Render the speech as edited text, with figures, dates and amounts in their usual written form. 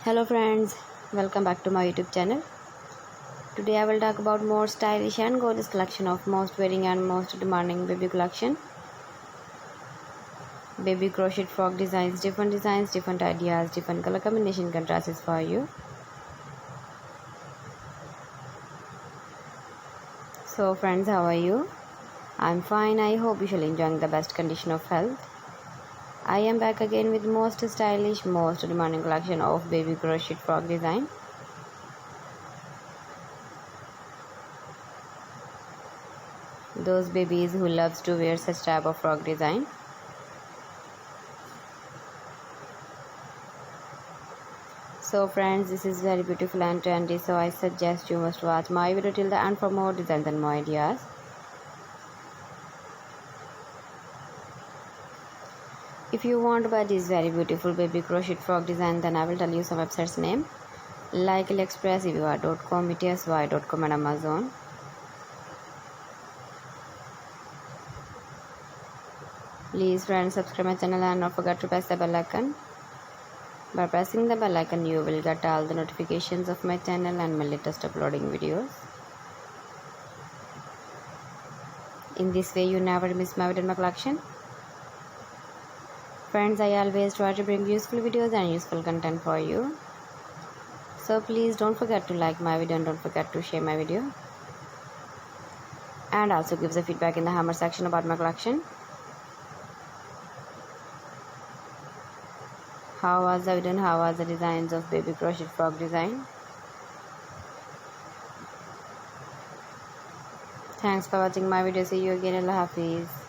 Hello friends, welcome back to my YouTube channel. Today I will talk about more stylish and gorgeous collection of most wearing and most demanding baby collection. Baby crochet frog designs, different ideas, different color combination contrasts for you. So friends, how are you? I'm fine. I hope you shall enjoying the best condition of health. I am back again with most stylish, most demanding collection of baby crochet frog design. Those babies who loves to wear such type of frog design. So friends, this is very beautiful and trendy, so I suggest you must watch my video till the end for more designs and more ideas. If you want to buy this very beautiful baby crochet frog design, then I will tell you some websites name like AliExpress, eviva.com, etsy.com and Amazon. Please friends, subscribe my channel and not forget to press the bell icon. By pressing the bell icon, you will get all the notifications of my channel and my latest uploading videos. In this way, you never miss my video in my collection. Friends, I always try to bring useful videos and useful content for you. So please don't forget to like my video and don't forget to share my video. And also give the feedback in the hammer section about my collection. How was the video and how was the designs of baby crochet frog design? Thanks for watching my video. See you again. Allah Hafiz.